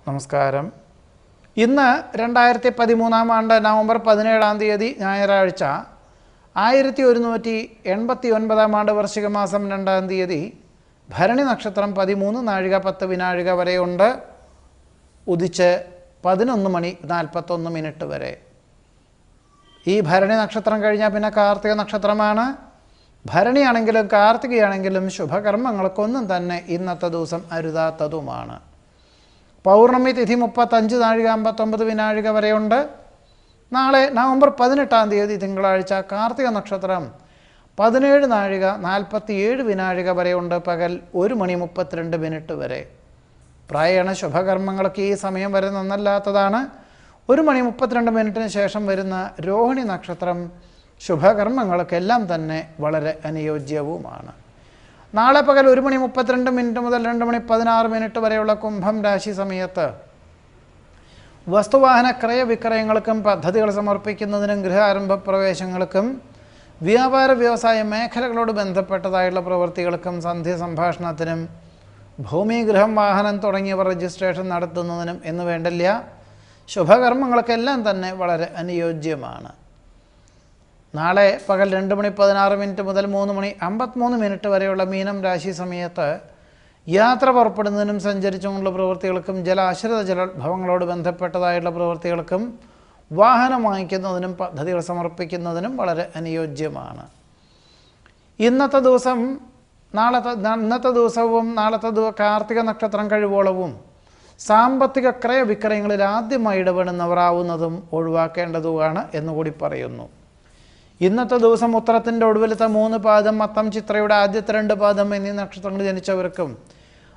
നമസ്കാരം. ഇന്ന് 2013 നവംബർ 17 ഞായറാഴ്ച 1189 വർഷിക മാസം 2 ഭരണി നക്ഷത്രം 13 നാഴിക 10 വിനാഴിക വരെയുണ്ട്. ഉദിച്ച് 11 മണി 41 മിനിറ്റ് വരെ. ഈ ഭരണി നക്ഷത്രം കഴിഞ്ഞാൽ പിന്നെ കാർത്തിക നക്ഷത്രമാണ്. ഭരണിയാണെങ്കിലും കാർത്തികയാണെങ്കിലും ശുഭകർമ്മങ്ങൾക്കൊന്നും തന്നെ ഇന്നത്തെ ദിവസം അരുതാത്തതുമാണ്. പൗർണമി തിഥി 35 നാഴിക 59 വിനാഴിക വരെയുണ്ട്. നാളെ നവംബർ 18 തിങ്കളാഴ്ച കാർത്തിക നക്ഷത്രം 17 നാഴിക 47 വിനാഴിക വരെയുണ്ട്. പകൽ 1 മണി 32 മിനിറ്റ് വരെ. പ്രായണ ശുഭകർമ്മങ്ങൾക്ക് ഈ സമയം വരെ നന്നല്ലാത്തതാണ്. 1 മണി 32 മിനിറ്റിന് ശേഷം വരുന്ന രോഹിണി നക്ഷത്രം ശുഭകർമ്മങ്ങൾക്കെല്ലാം തന്നെ വളരെ അനുയോജ്യവുമാണ്. നാളെ പകൽ 1 മണി 32 മിനിറ്റ് മുതൽ 2 മണി 16 മിനിറ്റ് വരെയുള്ള കുംഭം രാശി സമയത്ത് വസ്തുവാഹന ക്രയവിക്രയങ്ങൾക്കും പദ്ധതികൾ സമർപ്പിക്കുന്നതിനും ഗൃഹാരംഭ പ്രവേശങ്ങൾക്കും വ്യാപാര വ്യവസായ മേഖലകളോട് ബന്ധപ്പെട്ടതായുള്ള പ്രവൃത്തികൾക്കും സന്ധ്യ സംഭാഷണത്തിനും ഭൂമി ഗൃഹം വാഹനം തുടങ്ങിയവ രജിസ്ട്രേഷൻ നടത്തുന്നതിനും എന്ന് വേണ്ടില്ല ശുഭകർമ്മങ്ങൾക്കെല്ലാം തന്നെ വളരെ അനുയോജ്യമാണ്. നാളെ പകൽ 2 മണി 16 മിനിറ്റ് മുതൽ 3 മണി 53 മിനിറ്റ് വരെയുള്ള മീനം രാശി സമയത്ത് യാത്ര പുറപ്പെടുന്നതിനും സഞ്ചരിച്ചുകൊണ്ടുള്ള പ്രവൃത്തികൾക്കും ജലാശ്രിത ജലോത്ഭവങ്ങളോട് ബന്ധപ്പെട്ടതായുള്ള പ്രവൃത്തികൾക്കും വാഹനം വാങ്ങിക്കുന്നതിനും പദ്ധതികൾ സമർപ്പിക്കുന്നതിനും വളരെ അനുയോജ്യമാണ്. ഇന്നത്തെ ദിവസവും നാളത്തെ കാർത്തിക നക്ഷത്രം കഴിവോളവും സാമ്പത്തിക ക്രയവിക്രയങ്ങളിൽ ആദ്യമായി ഇടപെടുന്നവർ ആവുന്നതും ഒഴിവാക്കേണ്ടതുമാണ് എന്നുകൂടി പറയുന്നു. ഇന്നത്തെ ദിവസം ഉത്തരത്തിൻ്റെ ഒടുവിലത്തെ 3 പാദം, മത്തം ചിത്രയുടെ ആദ്യത്തെ 2 പാദം എന്നീ നക്ഷത്രങ്ങൾ ജനിച്ചവർക്കും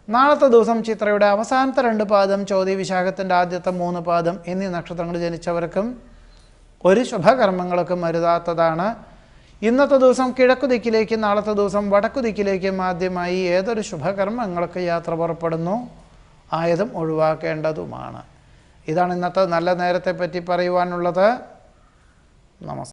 നാളത്തെ ദിവസം ചിത്രയുടെ അവസാനത്തെ 2 പാദം, ചോതി വിശാഖത്തിൻ്റെ ആദ്യത്തെ 3 പാദം എന്നീ നക്ഷത്രങ്ങൾ ജനിച്ചവർക്കും ഒരു ശുഭകർമ്മങ്ങൾക്കും അരുതാത്തതാണ്. ഇന്നത്തെ ദിവസം കിഴക്കു ദിക്കിലേക്കും നാളത്തെ ദിവസം വടക്കു ദിക്കിലേക്കും ആദ്യമായി ഏതൊരു ശുഭകർമ്മങ്ങൾക്ക് യാത്ര പുറപ്പെടുന്നു ആയതും ഒഴിവാക്കേണ്ടതുമാണ്. ഇതാണ് ഇന്നത്തെ നല്ല നേരത്തെ പറ്റി പറയുവാനുള്ളത്. നമസ്കാരം.